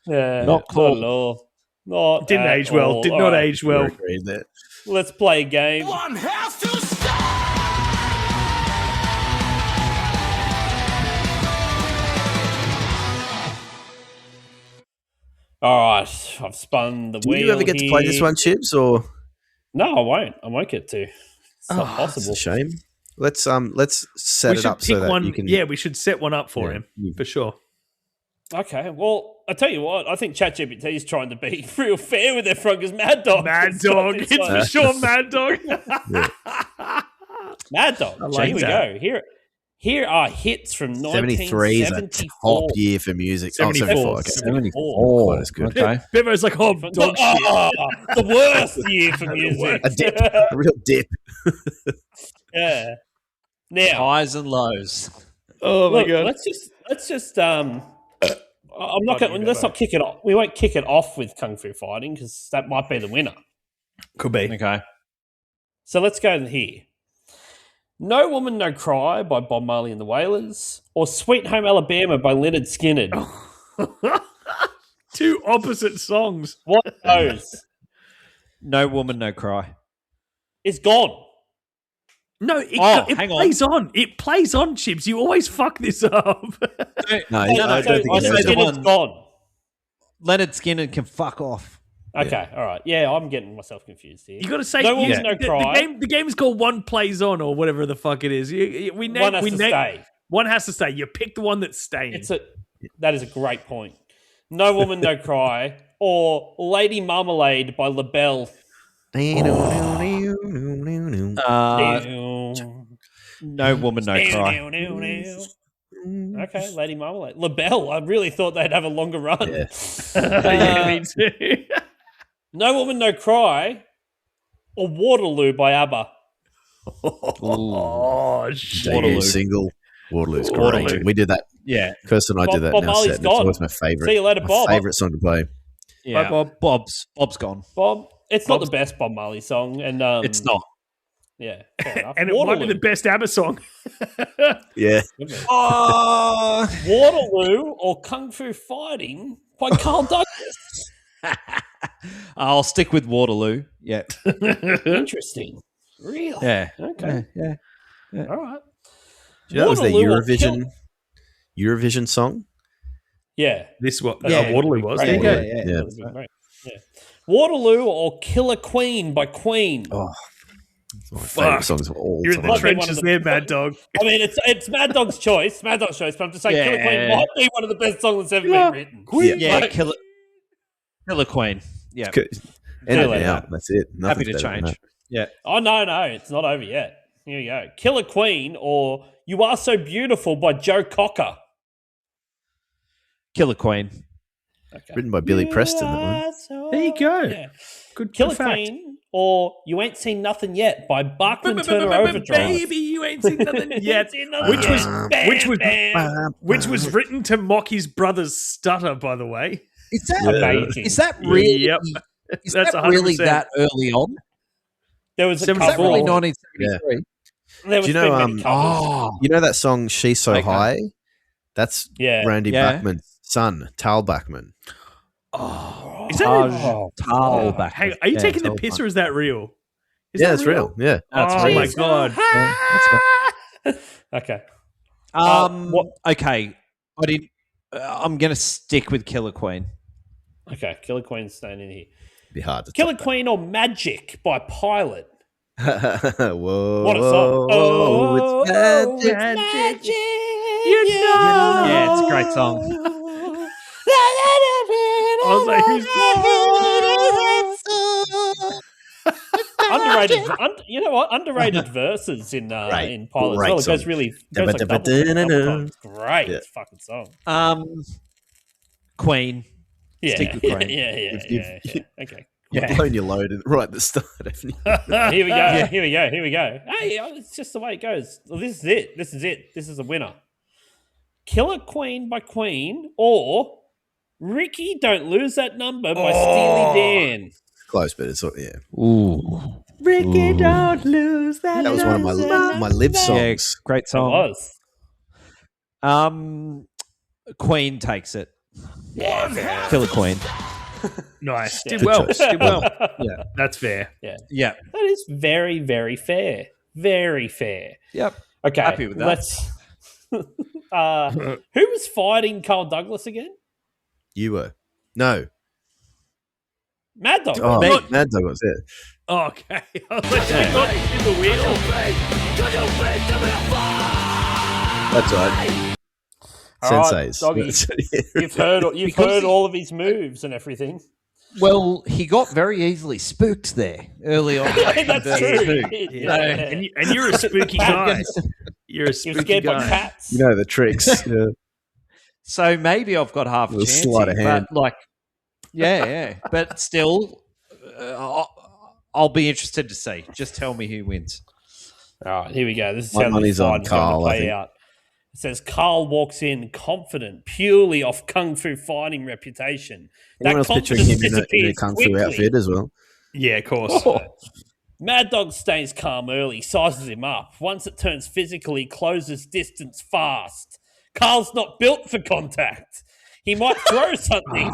Speaker 2: Yeah,
Speaker 5: Not cool.
Speaker 2: Not at all. Not
Speaker 3: Didn't
Speaker 2: at
Speaker 3: age well.
Speaker 2: all.
Speaker 3: Did
Speaker 2: All
Speaker 3: not
Speaker 2: right,
Speaker 3: age well.
Speaker 4: Agreed there.
Speaker 2: Let's play a game.
Speaker 6: One has to stop!
Speaker 2: All right, I've spun the
Speaker 4: Do
Speaker 2: wheel.
Speaker 4: you ever get to play this
Speaker 2: here.
Speaker 4: one, Chips? Or
Speaker 2: No, I won't. I won't get to. It's not
Speaker 4: That's
Speaker 2: possible.
Speaker 4: a shame. Let's set
Speaker 3: We
Speaker 4: it
Speaker 3: should
Speaker 4: up so
Speaker 3: pick
Speaker 4: that
Speaker 3: one.
Speaker 4: you can.
Speaker 3: Yeah, we should set one up for
Speaker 4: Yeah.
Speaker 3: him for sure.
Speaker 2: Okay, well, I tell you what, I think ChatGPT is trying to be real fair with everyone because Mad Dog.
Speaker 3: Mad
Speaker 2: has got
Speaker 3: Dog.
Speaker 2: this
Speaker 3: It's
Speaker 2: one.
Speaker 3: for sure Mad Dog.
Speaker 2: Mad Dog.
Speaker 3: like
Speaker 2: Here we
Speaker 3: that.
Speaker 2: go. Here are hits from
Speaker 4: 73 is a
Speaker 2: 1974.
Speaker 4: top year for music.
Speaker 3: 74.
Speaker 4: 74. Okay.
Speaker 2: 74.
Speaker 4: That's good.
Speaker 5: Okay.
Speaker 3: Bevo's like, oh, dog shit.
Speaker 2: The worst year for music.
Speaker 4: A dip. A real dip.
Speaker 2: Yeah. Now,
Speaker 5: Highs and lows.
Speaker 3: Oh my
Speaker 2: look,
Speaker 3: god.
Speaker 2: let's just I'm not going. Let's not kick it off. We won't kick it off with Kung Fu Fighting because that might be the winner.
Speaker 3: Could be.
Speaker 5: Okay.
Speaker 2: So let's go here. No Woman, No Cry by Bob Marley and the Wailers, or Sweet Home Alabama by Leonard Skinner.
Speaker 3: Two opposite songs.
Speaker 2: One of those
Speaker 5: No woman, no cry.
Speaker 2: is gone.
Speaker 3: No, it
Speaker 5: hang on.
Speaker 3: plays on. It plays on, Chips. You always fuck this up.
Speaker 4: No,
Speaker 2: So
Speaker 4: I don't think
Speaker 2: I
Speaker 4: it's
Speaker 2: said
Speaker 5: the
Speaker 2: it's
Speaker 5: one.
Speaker 2: gone.
Speaker 5: Leonard Skinner can fuck off.
Speaker 2: Okay, all right. Yeah, I'm getting myself confused here.
Speaker 3: You got to say
Speaker 2: No Woman, No
Speaker 3: the
Speaker 2: Cry.
Speaker 3: The game is called One Plays On or whatever the fuck it is.
Speaker 2: One has to stay.
Speaker 3: One has to stay. You pick the one that's staying.
Speaker 2: That is a great point. No Woman, No Cry, or Lady Marmalade by LaBelle.
Speaker 5: No woman, no cry.
Speaker 2: Okay, Lady Marmalade. LaBelle, I really thought they'd have a longer run.
Speaker 4: Yeah.
Speaker 3: Yeah, me too.
Speaker 2: No Woman, No Cry, or Waterloo by ABBA.
Speaker 3: Oh shit!
Speaker 5: Waterloo.
Speaker 4: Single. Waterloo's great.
Speaker 5: Waterloo.
Speaker 4: We did that.
Speaker 5: Yeah.
Speaker 4: Kirsten and I did that
Speaker 2: Bob
Speaker 4: in our
Speaker 2: Marley's
Speaker 4: set. It's
Speaker 2: gone.
Speaker 4: always my favorite.
Speaker 2: See you later,
Speaker 4: my
Speaker 2: Bob.
Speaker 4: favorite song to play.
Speaker 5: Yeah.
Speaker 3: Bob.
Speaker 5: Bob's gone.
Speaker 2: Bob, it's not the best Bob Marley song, and
Speaker 5: It's not.
Speaker 2: Yeah, fair enough.
Speaker 3: And it might be the best ABBA song.
Speaker 4: Yeah.
Speaker 5: Oh.
Speaker 2: Waterloo or Kung Fu Fighting by Carl Douglas.
Speaker 5: I'll stick with Waterloo. Yeah.
Speaker 2: Interesting. Really?
Speaker 5: Yeah.
Speaker 2: Okay.
Speaker 5: Yeah.
Speaker 2: All right.
Speaker 4: Do you know that was the
Speaker 2: Waterloo or
Speaker 4: Eurovision song?
Speaker 2: Yeah.
Speaker 3: This what
Speaker 2: Yeah,
Speaker 3: Waterloo was.
Speaker 2: great.
Speaker 3: There you go.
Speaker 5: Yeah.
Speaker 4: Yeah.
Speaker 2: That would be great. Yeah. Waterloo or Killer Queen by Queen.
Speaker 4: Oh, it's my
Speaker 3: Fuck.
Speaker 4: favorite songs of all
Speaker 3: You're in the
Speaker 4: time.
Speaker 2: Might be one
Speaker 3: trenches
Speaker 2: of the-
Speaker 3: there, Mad Dog.
Speaker 2: I mean, it's Mad Dog's choice. Mad Dog's choice, but I'm just saying Killer Queen
Speaker 5: Yeah.
Speaker 2: might be one of the best songs that's ever been written.
Speaker 5: Yeah.
Speaker 2: Like-
Speaker 5: Killer Queen. Yeah.
Speaker 4: End it
Speaker 2: later.
Speaker 4: now. That's it.
Speaker 5: Happy
Speaker 4: Nothing's
Speaker 5: to
Speaker 4: better than
Speaker 5: change. Yeah.
Speaker 2: Oh, no, it's not over yet. Here we go. Killer Queen or You Are So Beautiful by Joe Cocker.
Speaker 5: Killer Queen.
Speaker 2: Okay.
Speaker 4: Written by Billy Preston, that one.
Speaker 3: There you go.
Speaker 2: Yeah.
Speaker 3: Good
Speaker 2: Killer
Speaker 3: fact.
Speaker 2: Queen or You Ain't Seen Nothing Yet by Barkman Turner Overdrive.
Speaker 3: Baby, you ain't seen nothing yet. Which was written to mock his brother's stutter, by the way.
Speaker 5: Is that
Speaker 2: Amazing.
Speaker 5: Is that really?
Speaker 3: Yep.
Speaker 5: Is
Speaker 3: That's
Speaker 5: that really
Speaker 3: 100%.
Speaker 5: that early on?
Speaker 2: There was a
Speaker 3: Seven-
Speaker 5: Is that
Speaker 2: couple.
Speaker 5: really
Speaker 3: Four.
Speaker 5: 1973?
Speaker 2: There was
Speaker 4: Do you know,
Speaker 2: been many covers.
Speaker 5: Oh,
Speaker 4: You know that song "She's So
Speaker 5: Okay.
Speaker 4: High"? That's
Speaker 2: Yeah.
Speaker 4: Randy
Speaker 5: Yeah.
Speaker 4: Bachman's son, Tal Bachman.
Speaker 3: Oh, is that
Speaker 5: Tal back.
Speaker 3: Hang on, are you
Speaker 5: Yeah,
Speaker 3: taking the
Speaker 4: Tal
Speaker 3: piss or is that real? Is
Speaker 4: Yeah,
Speaker 3: that
Speaker 4: it's real. Yeah.
Speaker 5: That's
Speaker 3: oh
Speaker 5: real.
Speaker 3: my god!
Speaker 5: Yeah, that's
Speaker 2: Okay.
Speaker 5: right. Okay. I didn't. I'm going to stick with Killer Queen.
Speaker 2: Okay. Killer Queen's staying in here.
Speaker 4: Be hard to
Speaker 2: Killer Queen or Magic by Pilot.
Speaker 4: Whoa.
Speaker 2: What a song.
Speaker 4: Oh, it's magic.
Speaker 2: Magic.
Speaker 3: You know.
Speaker 5: Yeah, it's a great song.
Speaker 3: I was like,
Speaker 2: Underrated. You know what? Underrated verses in Pilot as well. It goes
Speaker 4: song.
Speaker 2: really goes like double times. Great
Speaker 4: Yeah.
Speaker 2: fucking song.
Speaker 5: Queen.
Speaker 2: Yeah.
Speaker 5: Stick with Queen.
Speaker 2: Yeah. Okay.
Speaker 4: You've blown your load right at the start, haven't you?
Speaker 2: Here we go. Here we go. Hey, it's just the way it goes. Well, this is it. This is a winner. Killer Queen by Queen or Ricky Don't Lose That Number by Steely Dan.
Speaker 4: Close, but it's yeah.
Speaker 5: Ooh.
Speaker 3: Ricky, don't lose that.
Speaker 4: That was one of my live
Speaker 5: Yeah,
Speaker 4: songs.
Speaker 5: great
Speaker 2: It
Speaker 5: song.
Speaker 2: was.
Speaker 5: Queen takes it.
Speaker 2: Yeah.
Speaker 5: Killer Queen.
Speaker 3: Nice. Did
Speaker 4: Good
Speaker 3: well.
Speaker 4: choice.
Speaker 3: Did well.
Speaker 5: Yeah.
Speaker 3: That's fair.
Speaker 5: Yeah.
Speaker 2: That is very, very fair. Very fair.
Speaker 5: Yep.
Speaker 2: Okay.
Speaker 5: Happy with that.
Speaker 2: Let's. Who was fighting Carl Douglas again?
Speaker 4: You were. No.
Speaker 2: Mad Dog.
Speaker 4: Oh,
Speaker 5: Me.
Speaker 4: Mad Dog was it.
Speaker 3: Okay. I was like, you got in the wheel.
Speaker 4: That's right.
Speaker 2: All right,
Speaker 4: Senseis.
Speaker 2: Doggy. You've heard all of his moves and everything.
Speaker 5: Well, he got very easily spooked there early on.
Speaker 2: That's true.
Speaker 3: Yeah. And you're a spooky guy. You're a
Speaker 2: You're
Speaker 3: spooky
Speaker 2: scared by
Speaker 3: guy.
Speaker 2: cats.
Speaker 4: You know the tricks. Yeah.
Speaker 5: So maybe I've got half a
Speaker 4: Little
Speaker 5: chance,
Speaker 4: sleight of
Speaker 5: here,
Speaker 4: hand.
Speaker 5: but yeah. But still, I'll be interested to see. Just tell me who wins.
Speaker 2: All right, here we go. This is
Speaker 4: My
Speaker 2: how this
Speaker 4: money's on
Speaker 2: fight is going to
Speaker 4: Carl, I
Speaker 2: play
Speaker 4: think.
Speaker 2: out. It says Carl walks in confident, purely off kung fu fighting reputation.
Speaker 4: Anyone else picturing him in a
Speaker 2: disappears
Speaker 4: kung fu
Speaker 2: quickly.
Speaker 4: outfit as well?
Speaker 3: Yeah, of course.
Speaker 2: Mad Dog stays calm early, sizes him up. Once it turns physical, he closes distance fast. Carl's not built for contact. He might throw something,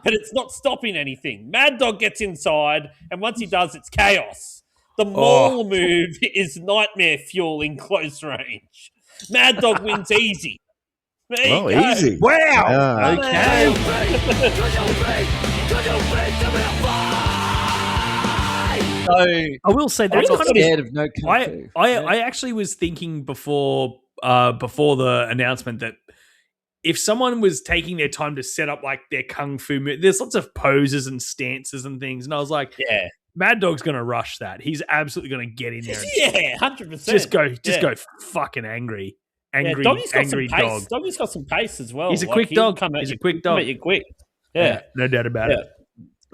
Speaker 2: but it's not stopping anything. Mad Dog gets inside, and once he does, it's chaos. The maul move is nightmare fuel in close range. Mad Dog wins easy. There you
Speaker 4: Oh,
Speaker 2: go.
Speaker 4: easy.
Speaker 3: Wow.
Speaker 4: Okay.
Speaker 5: So
Speaker 3: I will say
Speaker 5: I'm
Speaker 3: that's
Speaker 5: not
Speaker 3: kind of
Speaker 5: scared of no kung fu.
Speaker 3: I actually was thinking before the announcement that if someone was taking their time to set up like their kung fu, there's lots of poses and stances and things, and I was like,
Speaker 2: Yeah.
Speaker 3: Mad Dog's going to rush that. He's absolutely going to get in there and
Speaker 2: Yeah, 100%.
Speaker 3: just go fucking angry,
Speaker 2: Doggy's got
Speaker 3: angry
Speaker 2: some pace.
Speaker 3: dog.
Speaker 2: Doggy's got some pace as well.
Speaker 3: He's a
Speaker 2: Like,
Speaker 3: quick
Speaker 2: he'll
Speaker 3: dog.
Speaker 2: come at
Speaker 3: He's
Speaker 2: you-
Speaker 3: a quick
Speaker 2: come
Speaker 3: dog.
Speaker 2: at you quick. Yeah.
Speaker 3: No doubt about it.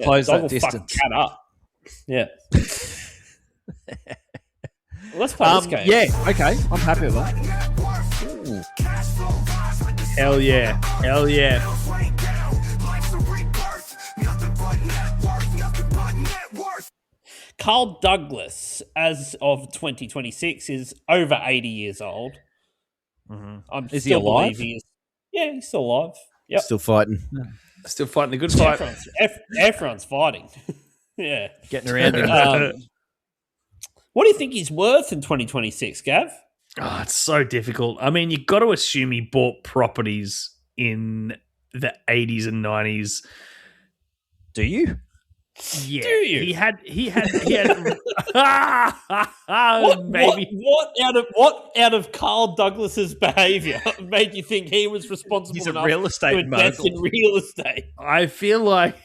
Speaker 5: Close
Speaker 2: Dog
Speaker 5: that
Speaker 2: will fuck a
Speaker 5: distance.
Speaker 2: cat up. Yeah. Well, let's play this game.
Speaker 5: Yeah, okay. I'm happy with that.
Speaker 3: Hell yeah, hell yeah.
Speaker 2: Carl Douglas, as of 2026, is over 80 years old. I'm
Speaker 5: Is he
Speaker 2: still
Speaker 5: alive?
Speaker 2: believe he is. Yeah, he's still alive. Yep.
Speaker 4: Still fighting.
Speaker 3: Still fighting a good fight.
Speaker 2: Everyone's fighting. Yeah.
Speaker 5: Getting around him.
Speaker 2: What do you think he's worth in 2026, Gav?
Speaker 3: Oh, it's so difficult. I mean, you got to assume he bought properties in the 80s and 90s.
Speaker 5: Do you?
Speaker 3: Yeah,
Speaker 2: Do you?
Speaker 3: He had. Maybe.
Speaker 2: What out of Carl Douglas's behaviour made you think he was responsible
Speaker 5: He's a
Speaker 2: enough
Speaker 5: real estate
Speaker 2: to invest
Speaker 5: mogul.
Speaker 2: in real estate?
Speaker 3: I feel like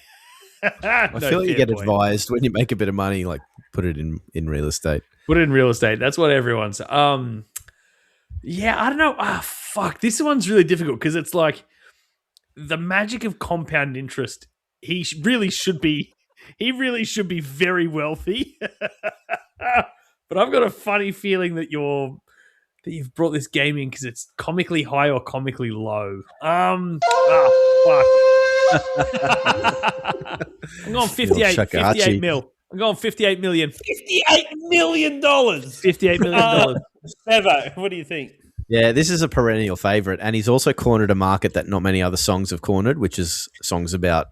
Speaker 4: I feel like you get advised when you make a bit of money, like put it in real estate.
Speaker 3: Put it in real estate. That's what everyone's. Yeah, I don't know. Fuck. This one's really difficult because it's like the magic of compound interest. He really should be very wealthy. But I've got a funny feeling that you've brought this game in because it's comically high or comically low. Fuck. I'm going 58 mil. I'm going 58 million.
Speaker 2: $58 million.
Speaker 3: $58 million.
Speaker 2: Bevo, what do you think?
Speaker 4: Yeah, this is a perennial favorite, and he's also cornered a market that not many other songs have cornered, which is songs about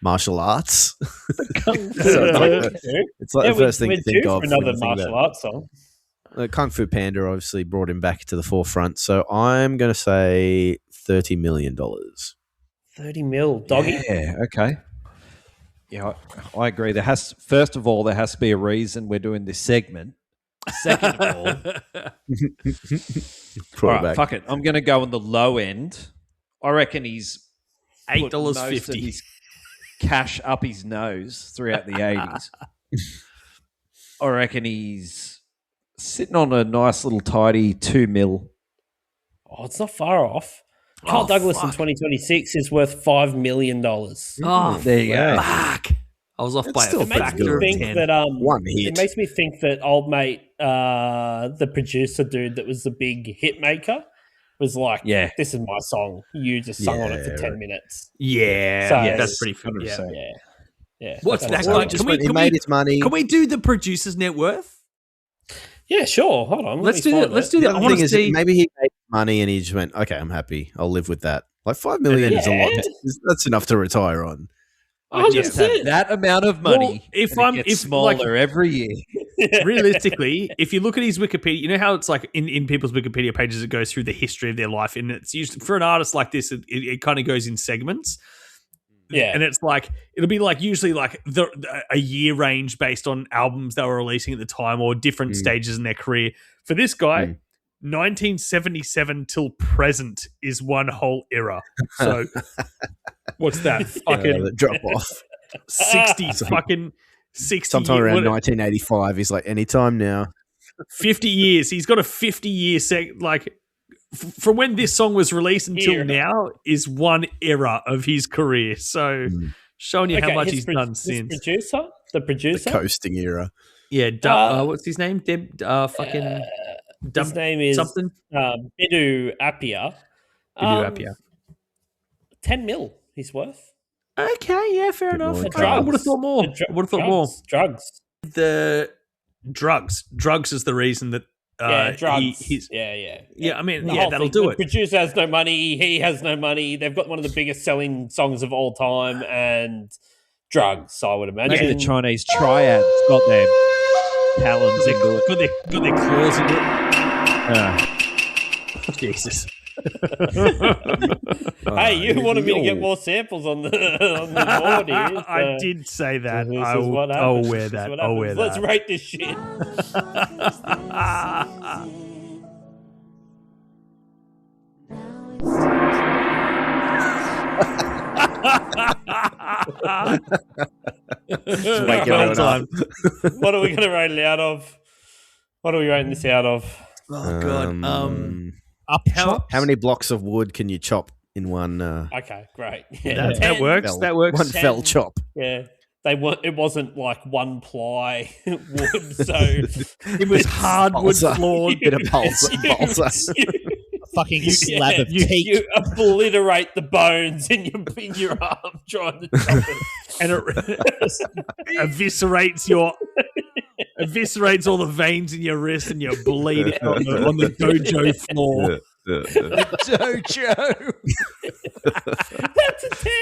Speaker 4: martial arts. It's like the first thing to think of.
Speaker 2: Another martial arts song.
Speaker 4: Kung Fu Panda obviously brought him back to the forefront, so I'm going to say $30 million.
Speaker 2: 30 mil, doggy.
Speaker 5: Yeah, okay. Yeah, I agree. First of all, there has to be a reason we're doing this segment. Second of all, all right, fuck it. I'm going to go on the low end. I reckon he's
Speaker 3: $8.50.
Speaker 5: Cash up his nose throughout the 80s. I reckon he's sitting on a nice little tidy 2 mil.
Speaker 2: Oh, it's not far off. Carl Douglas in 2026 is worth $5 million.
Speaker 3: Oh,
Speaker 5: there you go.
Speaker 3: Fuck. I was off by a factor of 10.
Speaker 4: One hit.
Speaker 2: It makes me think that old mate, the producer dude that was the big hit maker, was like, this is my song. You just sung on it for 10 minutes.
Speaker 3: Yeah.
Speaker 2: So,
Speaker 3: that's pretty fun. Yeah.
Speaker 2: What's
Speaker 3: that
Speaker 4: guy? He made his money.
Speaker 3: Can we do the producer's net worth?
Speaker 2: Yeah, sure. Hold on.
Speaker 3: Let's do that. I want to see.
Speaker 4: Maybe he made money and he just went, okay, I'm happy. I'll live with that. Like $5 million is a lot. That's enough to retire on.
Speaker 5: I just have that amount of money.
Speaker 3: Well,
Speaker 5: if smaller every year.
Speaker 3: Realistically, if you look at his Wikipedia, you know how it's like in people's Wikipedia pages, it goes through the history of their life, and it's usually for an artist like this, it kind of goes in segments.
Speaker 2: Yeah,
Speaker 3: and it's like it'll be like usually like a year range based on albums they were releasing at the time or different stages in their career. For this guy, 1977 till present is one whole era. So what's that? Fucking
Speaker 4: the drop off.
Speaker 3: 60 fucking 60.
Speaker 4: Sometime around 1985. He's like, anytime now.
Speaker 3: 50 years. He's got a 50-year from when this song was released until now is one era of his career. So showing you how much he's done since.
Speaker 2: The producer?
Speaker 4: The coasting era.
Speaker 3: Yeah. What's his name?
Speaker 2: His name is
Speaker 3: something?
Speaker 2: Bidu Appiah. 10 mil he's worth.
Speaker 3: Okay, yeah, fair enough.
Speaker 2: I
Speaker 3: would have thought more.
Speaker 2: Drugs.
Speaker 3: The drugs is the reason that
Speaker 2: drugs.
Speaker 3: I mean, that'll do it.
Speaker 2: The producer has no money. He has no money. They've got one of the biggest selling songs of all time, and drugs. I would imagine.
Speaker 5: Maybe the Chinese triad's got their talons into it.
Speaker 3: Got their claws into it. Jesus.
Speaker 2: Hey, you wanted me to get more samples on the board here. So
Speaker 3: I did say that.
Speaker 2: I'll
Speaker 3: wear that. I'll wear that.
Speaker 2: Let's rate this shit. What are we going to rate it out of? What are we rating this out of?
Speaker 3: Oh God.
Speaker 4: How many blocks of wood can you chop in one?
Speaker 2: Okay, great. Yeah.
Speaker 3: That works. That works.
Speaker 4: One fell chop.
Speaker 2: Yeah. It wasn't like one ply wood, so
Speaker 3: it was hardwood floored.
Speaker 4: Bit of balsa.
Speaker 5: Fucking slab of teak.
Speaker 2: You obliterate the bones in your arm trying to chop it,
Speaker 3: and it eviscerates all the veins in your wrist, and you bleed it on the dojo floor.
Speaker 5: Dojo.
Speaker 2: That's a 10.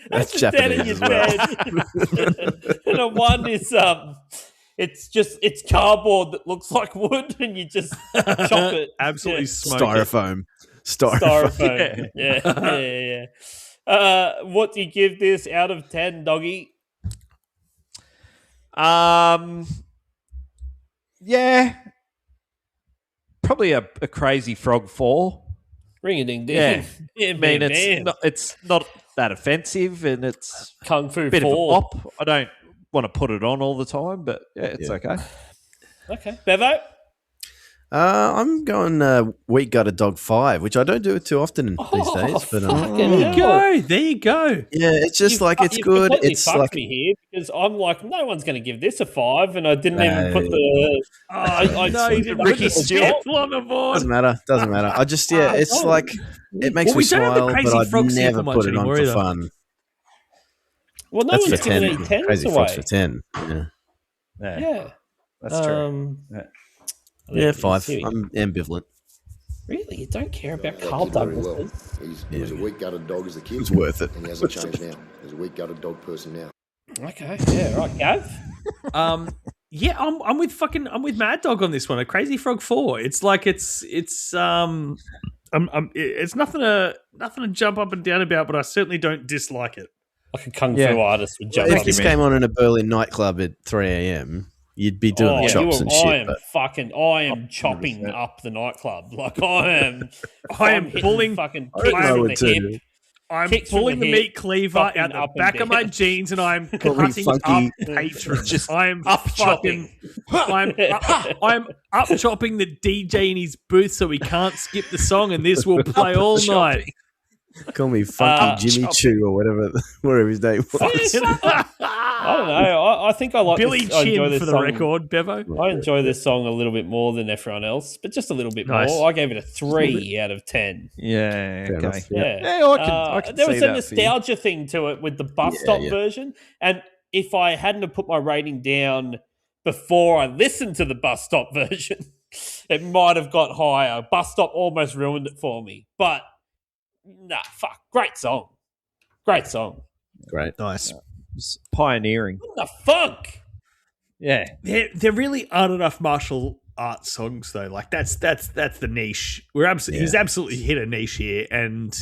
Speaker 4: That's
Speaker 2: a
Speaker 4: Japanese
Speaker 2: 10 in your
Speaker 4: as well.
Speaker 2: bed. And a 1 is it's cardboard that looks like wood, and you just chop it.
Speaker 3: Absolutely smoke
Speaker 2: Styrofoam. Yeah. What do you give this out of 10, doggy?
Speaker 5: Yeah. Probably a crazy frog 4.
Speaker 2: Ring a ding ding.
Speaker 5: Yeah. I mean, it's not. that offensive, and it's
Speaker 2: Kung Fu
Speaker 5: a bit
Speaker 2: 4.
Speaker 5: of a pop. I don't want to put it on all the time, but it's okay.
Speaker 2: Okay. Bevo?
Speaker 4: I'm going Wheat Gutter Dog 5, which I don't do it too often these days. But
Speaker 3: There you go.
Speaker 4: yeah, it's just it's
Speaker 2: You've
Speaker 4: good.
Speaker 2: completely
Speaker 4: It's
Speaker 2: fucked
Speaker 4: like
Speaker 2: me here because I'm like, no one's going to give this a 5, and I didn't even put the.
Speaker 3: No, you didn't
Speaker 5: Ricky
Speaker 3: put the
Speaker 5: Stewart
Speaker 3: scale on the board.
Speaker 4: doesn't matter. I just it's like it makes
Speaker 3: Well,
Speaker 4: me
Speaker 3: we don't have the
Speaker 4: smile,
Speaker 3: Crazy
Speaker 4: but I'd
Speaker 3: Frog sample
Speaker 4: never
Speaker 3: much
Speaker 4: put it on
Speaker 3: anymore
Speaker 4: for
Speaker 3: either.
Speaker 4: fun.
Speaker 2: Well, no
Speaker 4: That's for
Speaker 2: one's giving
Speaker 4: 10.
Speaker 2: any 10s
Speaker 4: Crazy
Speaker 2: away.
Speaker 4: Frogs for 10. Yeah,
Speaker 2: Yeah.
Speaker 5: That's true.
Speaker 4: yeah, 5.
Speaker 2: Here we go.
Speaker 4: I'm ambivalent.
Speaker 2: Really? You don't care about
Speaker 7: Yeah,
Speaker 2: Carl
Speaker 7: did very
Speaker 2: Douglas?
Speaker 7: well. He was a weak-gutted dog as a kid.
Speaker 4: It's worth it.
Speaker 7: And he hasn't changed now. He's a weak-gutted dog person now.
Speaker 2: Okay. Yeah. Right, Gav.
Speaker 3: Yeah, I'm with Mad Dog on this one. A Crazy Frog 4. It's like it's it's nothing to jump up and down about, but I certainly don't dislike it.
Speaker 2: Like a kung fu artist would jump
Speaker 4: If
Speaker 2: up.
Speaker 4: this came on in a Berlin nightclub at 3 a.m., you'd be doing the chops and shit.
Speaker 2: I am chopping up the nightclub. Like I am
Speaker 3: am pulling
Speaker 2: fucking
Speaker 4: I
Speaker 2: kicks from
Speaker 4: would
Speaker 2: the
Speaker 4: too.
Speaker 2: hip.
Speaker 3: I'm
Speaker 2: Kicks from
Speaker 3: pulling
Speaker 2: the
Speaker 3: the
Speaker 2: hip,
Speaker 3: meat cleaver
Speaker 2: fucking
Speaker 3: out the
Speaker 2: up and
Speaker 3: back of my
Speaker 2: down.
Speaker 3: jeans, and I'm
Speaker 4: Probably
Speaker 3: cutting
Speaker 4: funky.
Speaker 3: up patrons.
Speaker 2: I'm chopping.
Speaker 3: I'm up chopping the DJ in his booth so he can't skip the song, and this will play all night.
Speaker 4: Call me Funky Jimmy Choo or whatever his name was.
Speaker 2: I don't know. I think I like
Speaker 3: Billy
Speaker 2: this. I enjoy
Speaker 3: Chin
Speaker 2: this
Speaker 3: for the
Speaker 2: song.
Speaker 3: record, Bevo.
Speaker 2: I enjoy this song a little bit more than everyone else, but just a little bit
Speaker 3: Nice.
Speaker 2: more. I gave it a 3 out of 10.
Speaker 5: Yeah,
Speaker 4: Fair
Speaker 5: okay.
Speaker 4: enough.
Speaker 2: Yeah,
Speaker 5: I can
Speaker 2: there
Speaker 5: see
Speaker 2: was a
Speaker 5: that for you.
Speaker 2: nostalgia thing to it with the bus stop version, and if I hadn't have put my rating down before I listened to the bus stop version, it might have got higher. Bus stop almost ruined it for me, but nah, fuck, great song, great song.
Speaker 4: Great.
Speaker 3: Nice.
Speaker 5: It's pioneering.
Speaker 2: What the fuck?
Speaker 5: Yeah.
Speaker 3: There really aren't enough martial arts songs though. Like that's the niche. He's absolutely hit a niche here, and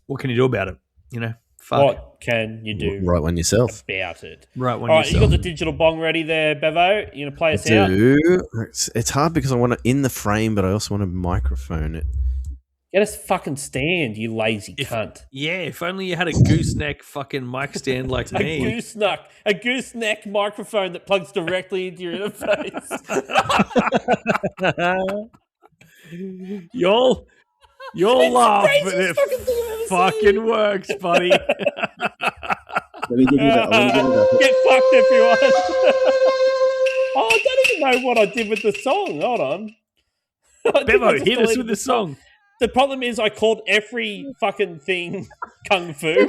Speaker 3: what can you do about it? You know, fuck.
Speaker 2: What can you do
Speaker 4: Right one yourself.
Speaker 2: about it?
Speaker 3: Right one
Speaker 2: All right, you
Speaker 3: yourself.
Speaker 2: got the digital bong ready there, Bevo. You gonna play us out?
Speaker 4: Dude, it's hard because I want it in the frame, but I also want to microphone it.
Speaker 2: Get us fucking stand, you lazy cunt.
Speaker 3: Yeah, if only you had a gooseneck fucking mic stand like me.
Speaker 2: A gooseneck microphone that plugs directly into your interface.
Speaker 3: You'll laugh, but it fucking works, buddy.
Speaker 4: Let me give you that.
Speaker 2: Get fucked, everyone. Oh, I don't even know what I did with the song. Hold on.
Speaker 3: Bevo, hit us with the song.
Speaker 2: The problem is I called every fucking thing kung fu.
Speaker 7: You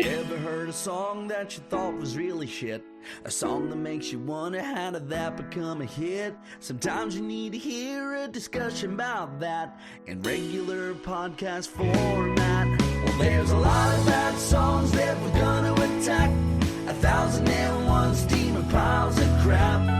Speaker 7: ever heard a song that you thought was really shit? A song that makes you wonder how did that become a hit? Sometimes you need to hear a discussion about that in regular podcast format. Well, there's a lot of bad songs that we're gonna attack. 1,001 steaming piles of crap.